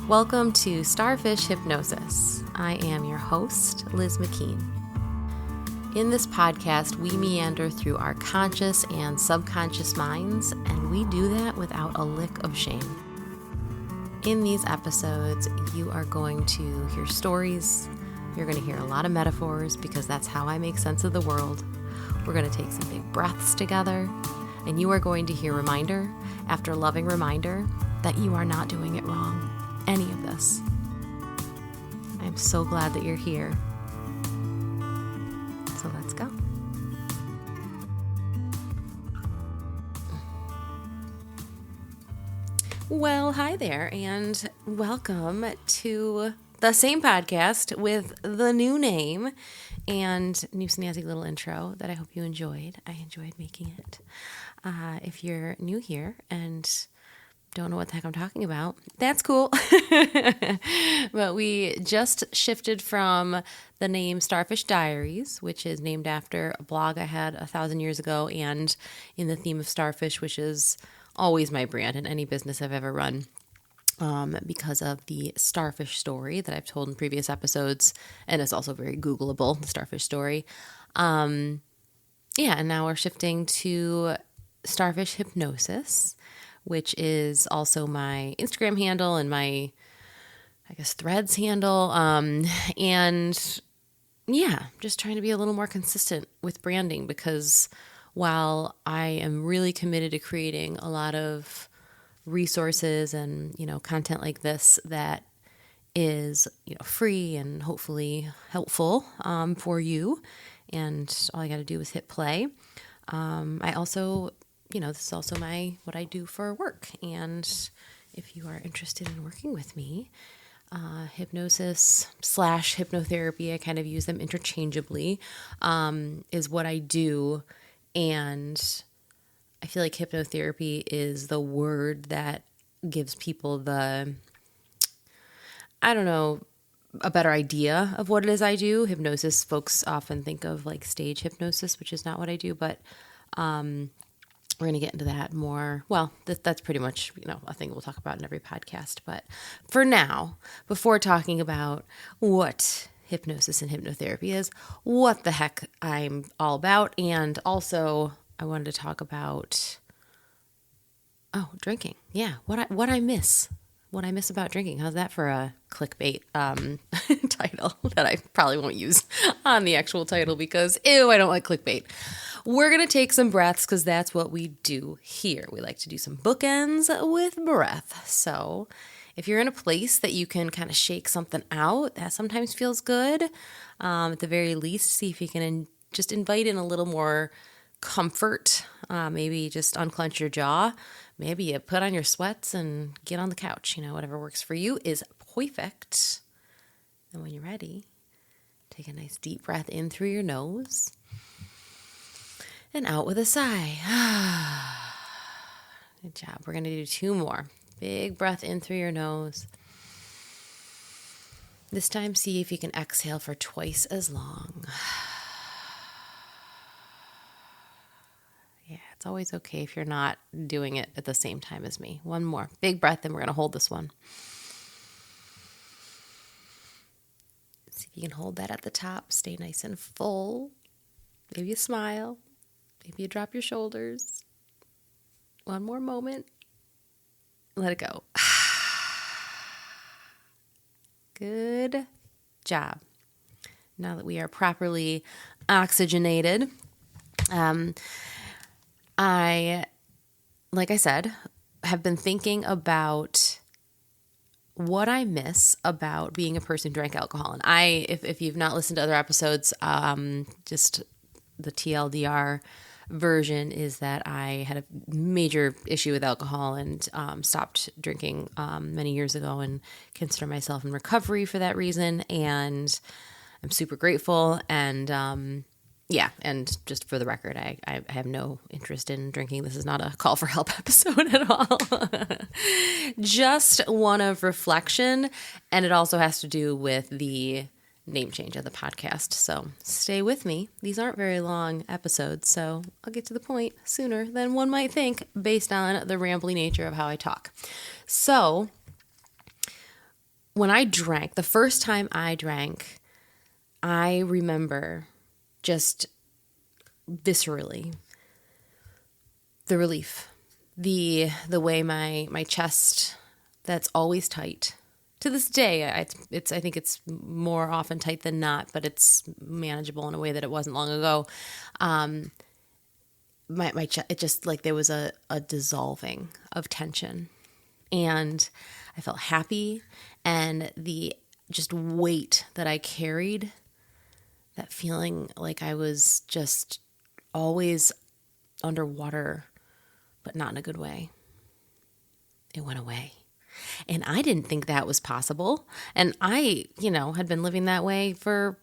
Welcome to Starfish Hypnosis. I am your host, Liz McKean. In this podcast, we meander through our conscious and subconscious minds, and we do that without a lick of shame. In these episodes, you are going to hear stories, you're going to hear a lot of metaphors because that's how I make sense of the world. We're going to take some big breaths together, and you are going to hear reminder after loving reminder that you are not doing it wrong. Any of this. I'm so glad that you're here. So let's go. Well, hi there, and welcome to the same podcast with the new name and new snazzy little intro that I hope you enjoyed. I enjoyed making it. If you're new here and don't know what the heck I'm talking about, that's cool. But we just shifted from the name Starfish Diaries, which is named after a blog I had 1,000 years ago, and in the theme of starfish, which is always my brand in any business I've ever run, because of the starfish story that I've told in previous episodes, and it's also very Googleable, the starfish story. And now we're shifting to Starfish Hypnosis, which is also my Instagram handle and my, Threads handle. Just trying to be a little more consistent with branding, because while I am really committed to creating a lot of resources and, content like this that is, free and hopefully helpful for you, and all I got to do is hit play. I also this is also what I do for work. And if you are interested in working with me, hypnosis / hypnotherapy, I kind of use them interchangeably, is what I do. And I feel like hypnotherapy is the word that gives people a better idea of what it is I do. Hypnosis, folks often think of like stage hypnosis, which is not what I do, but we're going to get into that more. Well, that's pretty much, a thing we'll talk about in every podcast. But for now, before talking about what hypnosis and hypnotherapy is, what the heck I'm all about, and also I wanted to talk about, drinking. Yeah, what I miss. What I miss about drinking. How's that for a clickbait title that I probably won't use on the actual title because, I don't like clickbait. We're going to take some breaths because that's what we do here. We like to do some bookends with breath. So if you're in a place that you can kind of shake something out, that sometimes feels good. At the very least, see if you can just invite in a little more comfort. Maybe just unclench your jaw. Maybe you put on your sweats and get on the couch. Whatever works for you is perfect. And when you're ready, take a nice deep breath in through your nose and out with a sigh. Good job. We're going to do 2 more. Big breath in through your nose. This time, see if you can exhale for twice as long. Yeah, it's always okay if you're not doing it at the same time as me. 1 more. Big breath, and we're going to hold this one. See if you can hold that at the top. Stay nice and full. Maybe you smile. Maybe you drop your shoulders. 1 more moment. Let it go. Good job. Now that we are properly oxygenated, like I said, have been thinking about what I miss about being a person who drank alcohol. And if you've not listened to other episodes, just the TLDR version is that I had a major issue with alcohol and stopped drinking many years ago, and consider myself in recovery for that reason. And I'm super grateful. And and just for the record, I have no interest in drinking. This is not a call for help episode at all. Just one of reflection, and it also has to do with the name change of the podcast. So stay with me. These aren't very long episodes, so I'll get to the point sooner than one might think based on the rambly nature of how I talk. So when I drank, the first time I drank, I remember just viscerally the relief, the way my chest that's always tight. To this day, I think it's more often tight than not, but it's manageable in a way that it wasn't long ago. My chest, it just like there was a dissolving of tension, and I felt happy, and the just weight that I carried, that feeling like I was just always underwater, but not in a good way. It went away. And I didn't think that was possible. And I, had been living that way for,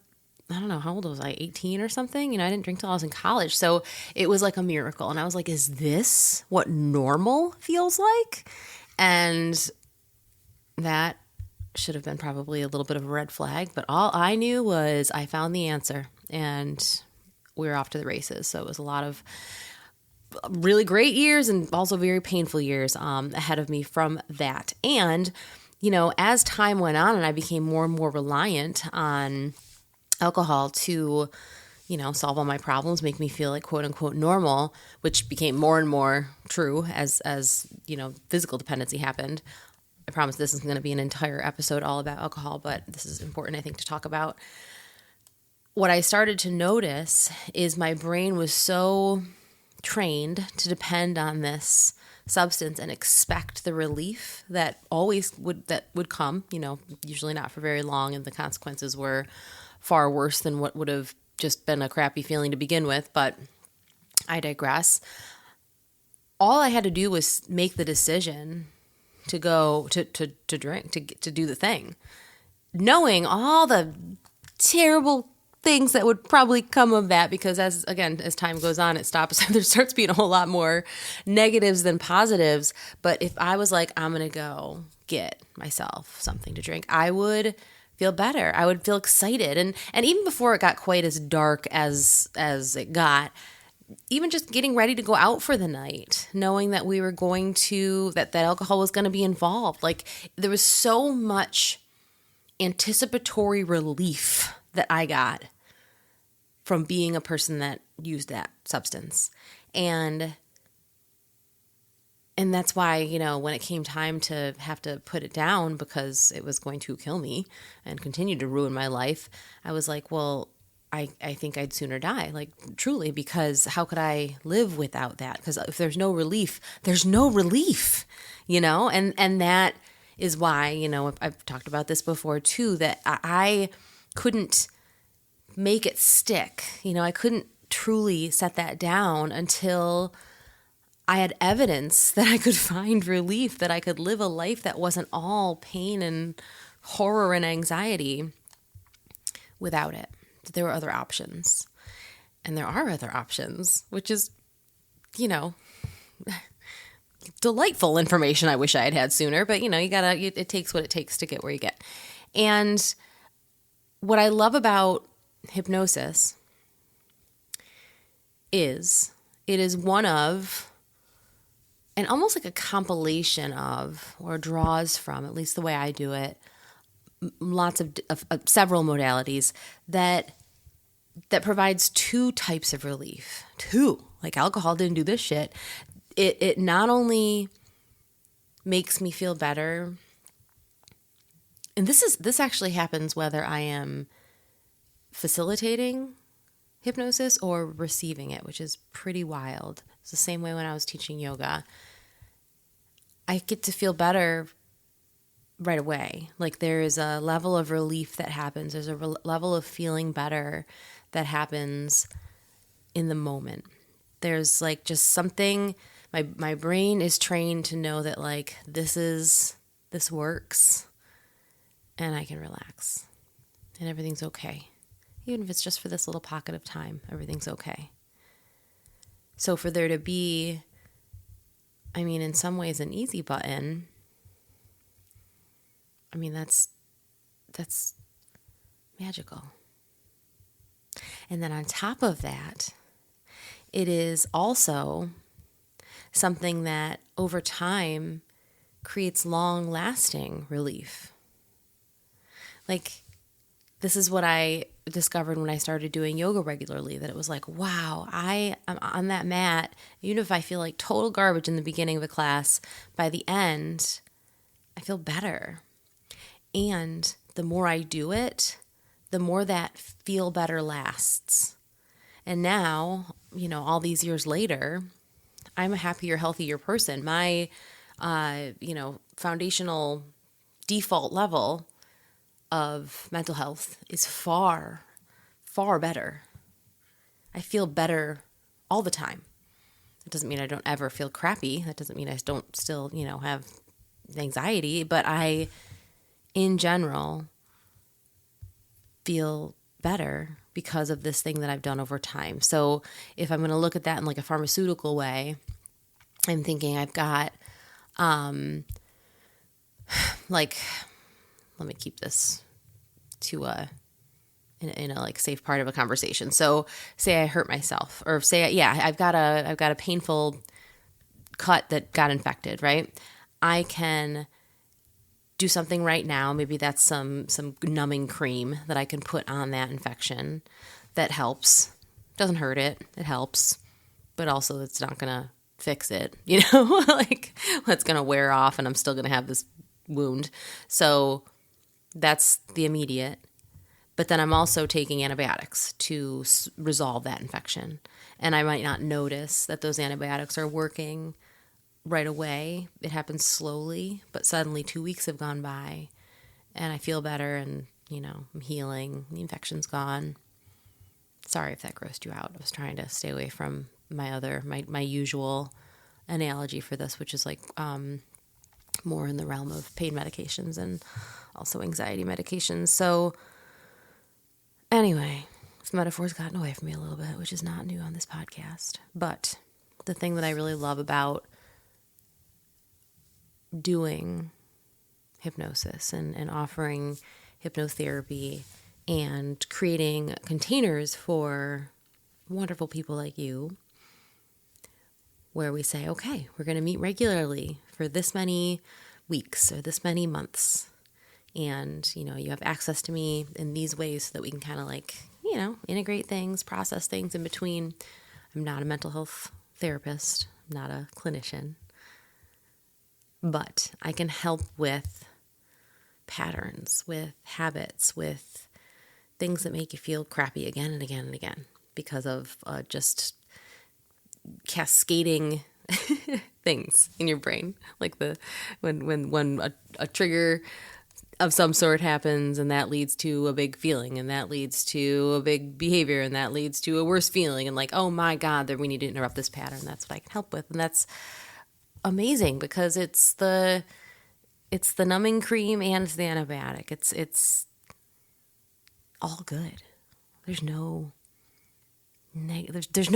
I don't know, how old was I, 18 or something? I didn't drink till I was in college. So it was like a miracle. And I was like, is this what normal feels like? And that should have been probably a little bit of a red flag. But all I knew was I found the answer and we were off to the races. So it was a lot of really great years and also very painful years ahead of me from that. And, as time went on and I became more and more reliant on alcohol to, solve all my problems, make me feel like quote unquote normal, which became more and more true as physical dependency happened. I promise this is going to be an entire episode all about alcohol, but this is important, I think, to talk about. What I started to notice is my brain was so trained to depend on this substance and expect the relief that would come, usually not for very long, and the consequences were far worse than what would have just been a crappy feeling to begin with, but I digress. All I had to do was make the decision to go to drink, to do the thing, knowing all the terrible things that would probably come of that, because as time goes on, there starts being a whole lot more negatives than positives. But if I was like, I'm going to go get myself something to drink, I would feel better. I would feel excited. And even before it got quite as dark as it got, even just getting ready to go out for the night, knowing that we were going to, that alcohol was going to be involved. Like, there was so much anticipatory relief that I got from being a person that used that substance. And that's why, when it came time to have to put it down because it was going to kill me and continue to ruin my life, I was like, well, I think I'd sooner die, like truly, because how could I live without that? Because if there's no relief, there's no relief, and that is why, I've talked about this before too, that I couldn't make it stick. I couldn't truly set that down until I had evidence that I could find relief, that I could live a life that wasn't all pain and horror and anxiety without it. That there were other options. And there are other options, which is, delightful information I wish I had had sooner. But, it takes what it takes to get where you get. And what I love about hypnosis is it is one of, and almost like a compilation of, or draws from, at least the way I do it, lots of several modalities that provides two types of relief. Two, like alcohol didn't do this shit. It not only makes me feel better, and this actually happens whether I am facilitating hypnosis or receiving it, which is pretty wild. It's the same way when I was teaching yoga. I get to feel better right away. Like, there is a level of relief that happens. There's a level of feeling better that happens in the moment. There's like just something, my brain is trained to know that like this works and I can relax and everything's okay. Even if it's just for this little pocket of time, everything's okay. So for there to be, in some ways an easy button, that's magical. And then on top of that, it is also something that over time creates long-lasting relief. like, this is what I discovered when I started doing yoga regularly, that it was like, wow, I'm on that mat. Even if I feel like total garbage in the beginning of a class, by the end, I feel better. And the more I do it, the more that feel better lasts. And now, all these years later, I'm a happier, healthier person. My, foundational default level of mental health is far, far better. I feel better all the time. It doesn't mean I don't ever feel crappy. That doesn't mean I don't still, have anxiety, but I, in general, feel better because of this thing that I've done over time. So if I'm going to look at that in like a pharmaceutical way, I'm thinking I've got, let me keep this to in a like safe part of a conversation. So say I hurt myself, or say, I've got a painful cut that got infected, right? I can do something right now. Maybe that's some numbing cream that I can put on that infection that helps. Doesn't hurt it. It helps. But also it's not going to fix it, like it's going to wear off and I'm still going to have this wound. So that's the immediate. But then I'm also taking antibiotics to resolve that infection. And I might not notice that those antibiotics are working right away. It happens slowly, but suddenly 2 weeks have gone by and I feel better and, I'm healing. The infection's gone. Sorry if that grossed you out. I was trying to stay away from my usual analogy for this, which is like more in the realm of pain medications and also anxiety medications. So anyway, this metaphor's gotten away from me a little bit, which is not new on this podcast. But the thing that I really love about doing hypnosis and offering hypnotherapy and creating containers for wonderful people like you, where we say, okay, we're going to meet regularly for this many weeks or this many months. And, you have access to me in these ways so that we can kind of like, integrate things, process things in between. I'm not a mental health therapist. I'm not a clinician. But I can help with patterns, with habits, with things that make you feel crappy again and again and again because of just cascading things in your brain, like when a trigger of some sort happens and that leads to a big feeling and that leads to a big behavior and that leads to a worse feeling and like, oh my God, we need to interrupt this pattern. That's what I can help with. And that's amazing because it's the numbing cream and it's the antibiotic. It's all good. There's no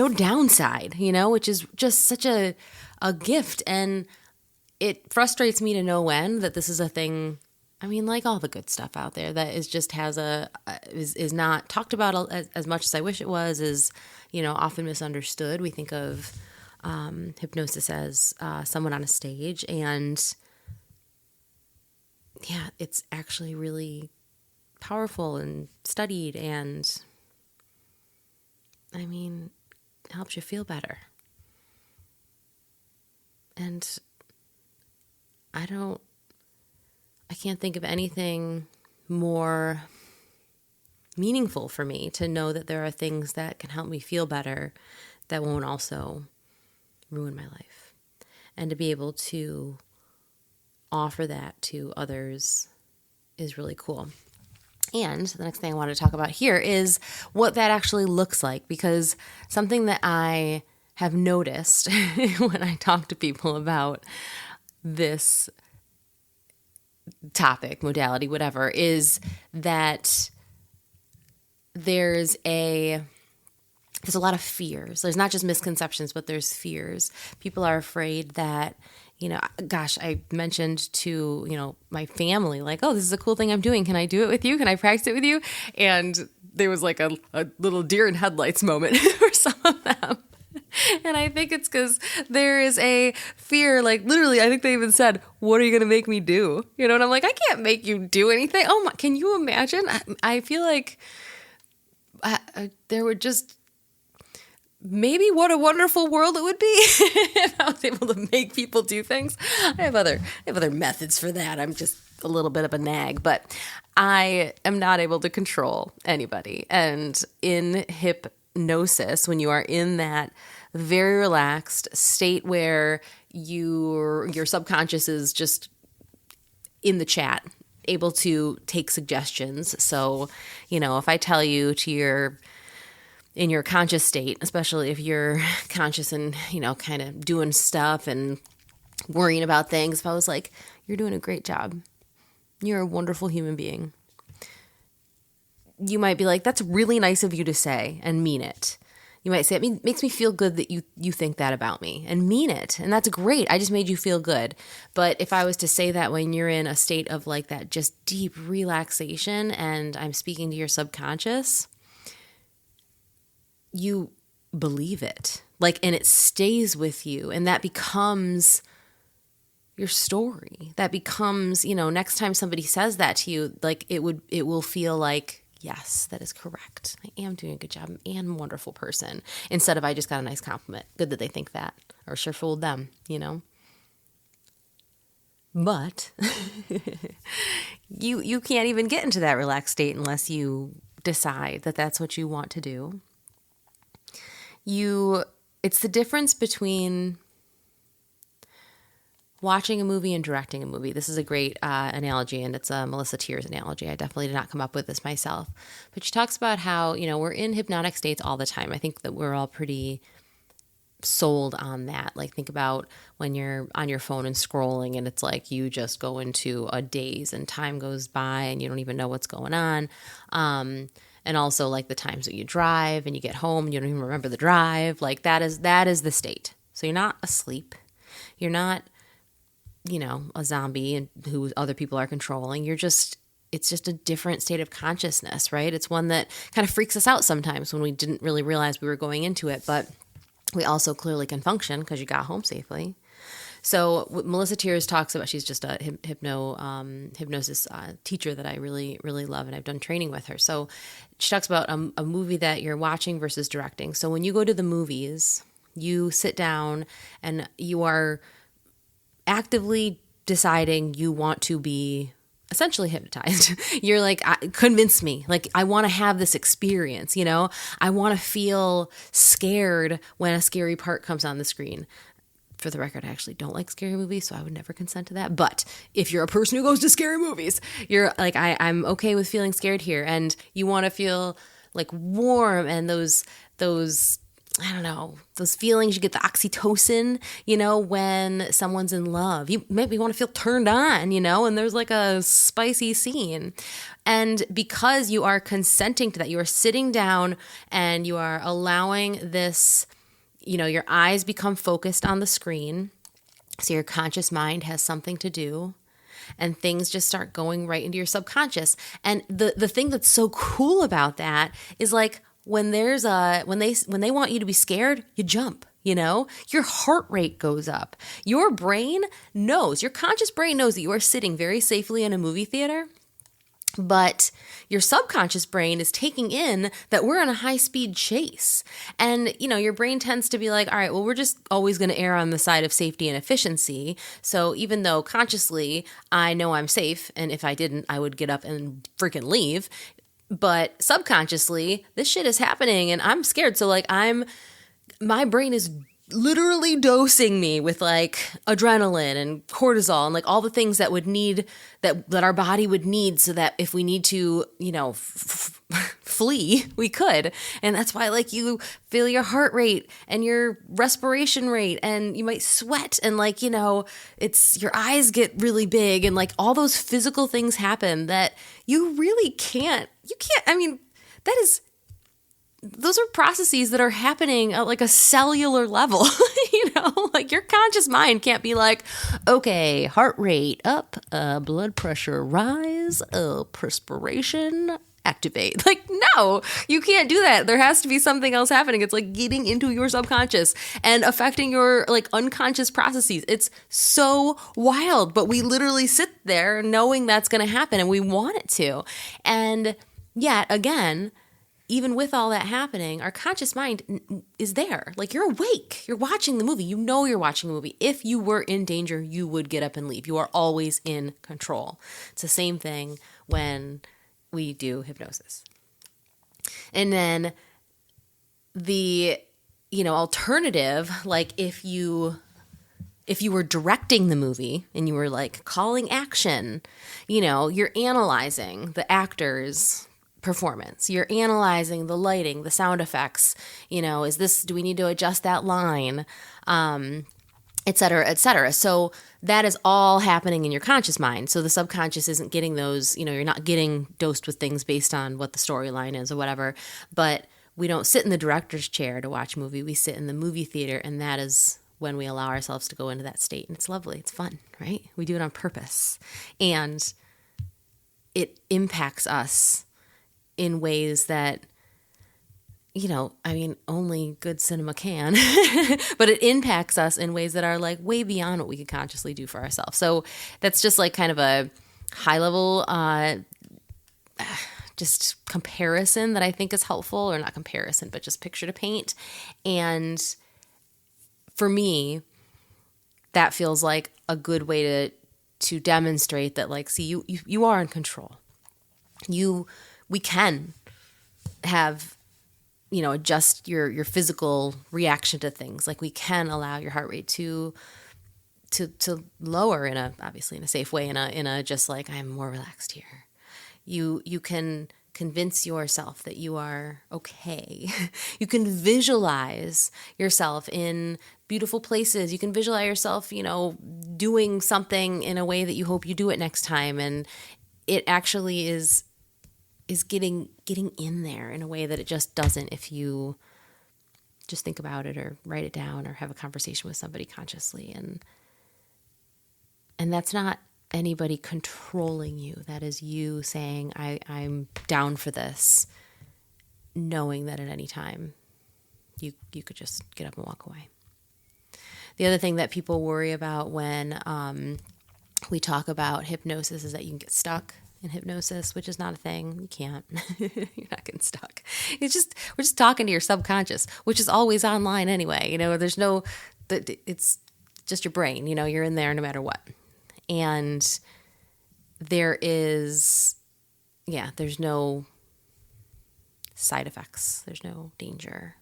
downside, which is just such a gift. And it frustrates me to no end that this is a thing. I mean, like all the good stuff out there that is not talked about as much as I wish it was, is, often misunderstood. We think of hypnosis as someone on a stage, and yeah, it's actually really powerful and studied, and I mean, it helps you feel better. And I can't think of anything more meaningful for me to know that there are things that can help me feel better that won't also ruin my life. And to be able to offer that to others is really cool. And the next thing I want to talk about here is what that actually looks like, because something that I have noticed when I talk to people about this topic, modality, whatever, is that there's a lot of fears. There's not just misconceptions, but there's fears. People are afraid that, I mentioned to, my family, like, oh, this is a cool thing I'm doing. Can I do it with you? Can I practice it with you? And there was like a little deer in headlights moment for some of them. And I think it's because there is a fear, like literally, I think they even said, what are you going to make me do? You know, and I'm like, I can't make you do anything. Oh my, can you imagine? I feel like there would just, maybe what a wonderful world it would be if I was able to make people do things. I have other methods for that. I'm just a little bit of a nag, but I am not able to control anybody. And in hypnosis, when you are in that very relaxed state where your subconscious is just in the chat, able to take suggestions. So, you know, if I tell you in your conscious state, especially if you're conscious and, you know, kind of doing stuff and worrying about things, if I was like, you're doing a great job, you're a wonderful human being, you might be like, that's really nice of you to say and mean it. You might say, it makes me feel good that you think that about me, and mean it. And that's great. I just made you feel good. But if I was to say that when you're in a state of like that just deep relaxation and I'm speaking to your subconscious, you believe it. Like, and it stays with you, and that becomes your story. That becomes, you know, next time somebody says that to you, like it will feel like, yes, that is correct. I am doing a good job. I am a wonderful person. Instead of, I just got a nice compliment. Good that they think that, or sure fooled them, you know? But you can't even get into that relaxed state unless you decide that that's what you want to do. It's the difference between watching a movie and directing a movie. This is a great analogy, and it's a Melissa Tears analogy. I definitely did not come up with this myself. But she talks about how, you know, we're in hypnotic states all the time. I think that we're all pretty sold on that. Like, think about when you're on your phone and scrolling, and it's like you just go into a daze and time goes by and you don't even know what's going on. And also like the times that you drive and you get home and you don't even remember the drive. Like that is the state. So you're not asleep. You're not, you know, a zombie and who other people are controlling. It's just a different state of consciousness, right? It's one that kind of freaks us out sometimes when we didn't really realize we were going into it, but we also clearly can function because you got home safely. So what Melissa Tears talks about, she's just a hypnosis teacher that I really, really love, and I've done training with her. So she talks about a movie that you're watching versus directing. So when you go to the movies, you sit down and you are actively deciding you want to be essentially hypnotized. You're like, convince me. Like, I want to have this experience, you know? I want to feel scared when a scary part comes on the screen. For the record, I actually don't like scary movies, so I would never consent to that. But if you're a person who goes to scary movies, you're like, I'm okay with feeling scared here. And you want to feel like warm and those I don't know, those feelings, you get the oxytocin, you know, when someone's in love. You maybe want to feel turned on, you know, and there's like a spicy scene. And because you are consenting to that, you are sitting down and you are allowing this, you know, your eyes become focused on the screen. So your conscious mind has something to do. And things just start going right into your subconscious. And the thing that's so cool about that is like, when they want you to be scared, you jump, you know, your heart rate goes up. Your conscious brain knows that you are sitting very safely in a movie theater, but your subconscious brain is taking in that we're on a high-speed chase. And, you know, your brain tends to be like, all right, well, we're just always going to err on the side of safety and efficiency. So even though consciously I know I'm safe, and if I didn't, I would get up and freaking leave, but subconsciously, this shit is happening and I'm scared. So like my brain is literally dosing me with like adrenaline and cortisol and like all the things that would need, that our body would need so that if we need to, you know, flee, we could. And that's why like you feel your heart rate and your respiration rate and you might sweat and like, you know, it's your eyes get really big and like all those physical things happen that you really can't, I mean, those are processes that are happening at like a cellular level, you know, like your conscious mind can't be like, okay, heart rate up, blood pressure rise, perspiration activate. Like, no, you can't do that. There has to be something else happening. It's like getting into your subconscious and affecting your like unconscious processes. It's so wild, but we literally sit there knowing that's going to happen and we want it to. And yet again, even with all that happening, our conscious mind is there. Like, you're awake. You're watching the movie. You know you're watching the movie. If you were in danger, you would get up and leave. You are always in control. It's the same thing when we do hypnosis. And then the, alternative, like if you were directing the movie and you were like calling action, you're analyzing the actors' performance. You're analyzing the lighting, the sound effects. Do we need to adjust that line? Et cetera, et cetera. So that is all happening in your conscious mind. So the subconscious isn't getting those, you're not getting dosed with things based on what the storyline is or whatever. But we don't sit in the director's chair to watch a movie. We sit in the movie theater, and that is when we allow ourselves to go into that state. And it's lovely. It's fun, right? We do it on purpose. And it impacts us in ways that, only good cinema can, but it impacts us in ways that are like way beyond what we could consciously do for ourselves. So that's just like kind of a high level, just comparison that I think is helpful, or not comparison, but just picture to paint. And for me, that feels like a good way to demonstrate that, like, see, you are in control. We can have, adjust your physical reaction to things. Like, we can allow your heart rate to lower obviously in a safe way, in a just like, I'm more relaxed here. You can convince yourself that you are okay. You can visualize yourself in beautiful places. You can visualize yourself, doing something in a way that you hope you do it next time. And it actually is getting in there in a way that it just doesn't if you just think about it or write it down or have a conversation with somebody consciously. And that's not anybody controlling you. That is you saying, I'm down for this, knowing that at any time you could just get up and walk away. The other thing that people worry about when we talk about hypnosis is that you can get stuck in hypnosis, which is not a thing. You can't. You're not getting stuck. We're just talking to your subconscious, which is always online anyway. There's no, it's just your brain. You're in there no matter what. And there's no side effects. There's no danger.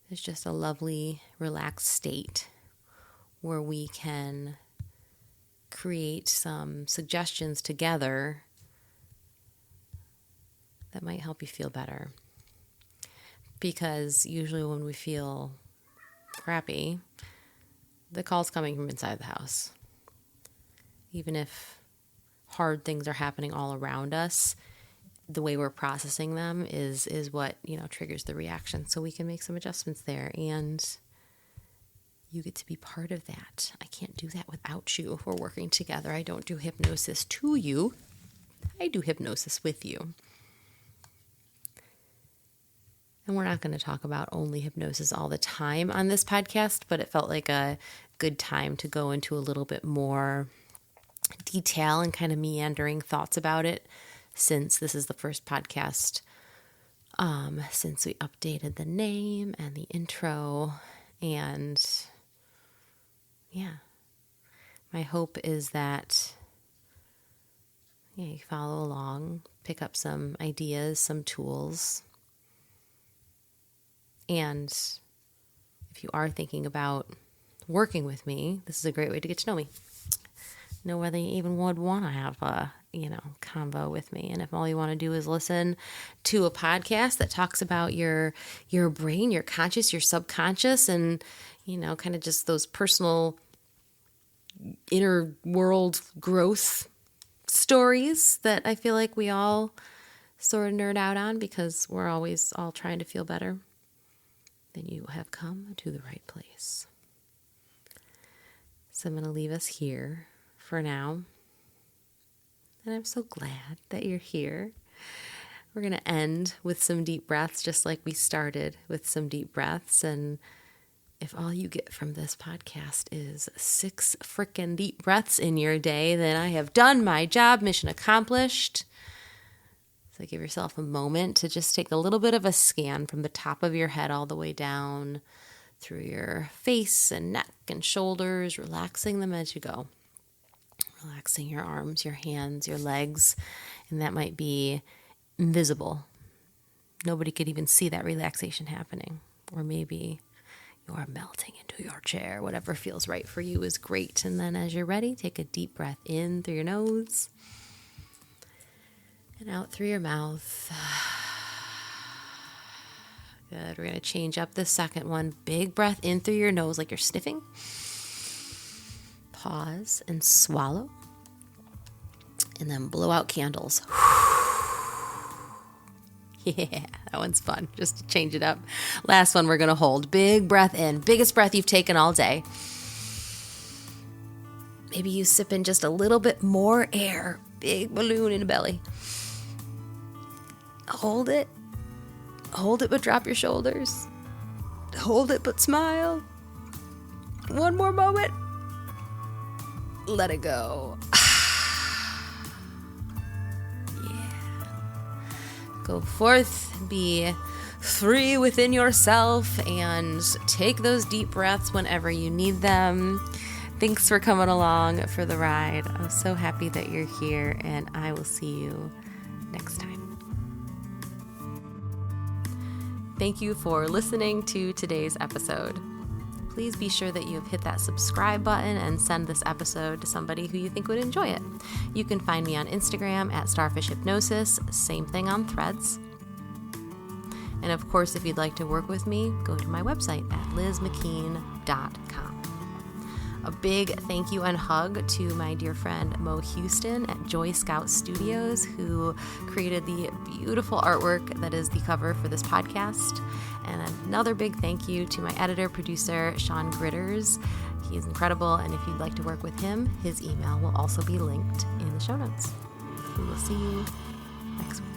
It's just a lovely, relaxed state where we can create some suggestions together that might help you feel better. Because usually when we feel crappy, the call's coming from inside the house. Even if hard things are happening all around us, the way we're processing them is what, triggers the reaction. So we can make some adjustments there, and you get to be part of that. I can't do that without you. We're working together. I don't do hypnosis to you. I do hypnosis with you. And we're not going to talk about only hypnosis all the time on this podcast, but it felt like a good time to go into a little bit more detail and kind of meandering thoughts about it, since this is the first podcast since we updated the name and the intro. And yeah, my hope is that you follow along, pick up some ideas, some tools. And if you are thinking about working with me, this is a great way to get to know me. Know whether you even would want to have a, convo with me. And if all you want to do is listen to a podcast that talks about your brain, your conscious, your subconscious, and, kind of just those personal inner world growth stories that I feel like we all sort of nerd out on because we're always all trying to feel better, then you have come to the right place. So I'm going to leave us here for now. and I'm so glad that you're here. We're going to end with some deep breaths, just like we started with some deep breaths. And if all you get from this podcast is 6 frickin' deep breaths in your day, then I have done my job, mission accomplished. So give yourself a moment to just take a little bit of a scan from the top of your head all the way down through your face and neck and shoulders, relaxing them as you go. Relaxing your arms, your hands, your legs, and that might be invisible. Nobody could even see that relaxation happening. Or maybe you're melting into your chair. Whatever feels right for you is great. And then as you're ready, take a deep breath in through your nose and out through your mouth. Good. We're going to change up the second one. Big breath in through your nose like you're sniffing. Pause and swallow. And then blow out candles. Yeah, that one's fun. Just to change it up. Last one we're going to hold. Big breath in. Biggest breath you've taken all day. Maybe you sip in just a little bit more air. Big balloon in the belly. Hold it. Hold it, but drop your shoulders. Hold it, but smile. One more moment. Let it go. Go forth, be free within yourself, and take those deep breaths whenever you need them. Thanks for coming along for the ride. I'm so happy that you're here, and I will see you next time. Thank you for listening to today's episode. Please be sure that you have hit that subscribe button and send this episode to somebody who you think would enjoy it. You can find me on Instagram at Starfish Hypnosis, same thing on Threads. And of course, if you'd like to work with me, go to my website at lizmckeen.com. A big thank you and hug to my dear friend Mo Houston at Joy Scout Studios, who created the beautiful artwork that is the cover for this podcast. And another big thank you to my editor-producer, Sean Gritters. He is incredible, and if you'd like to work with him, his email will also be linked in the show notes. We will see you next week.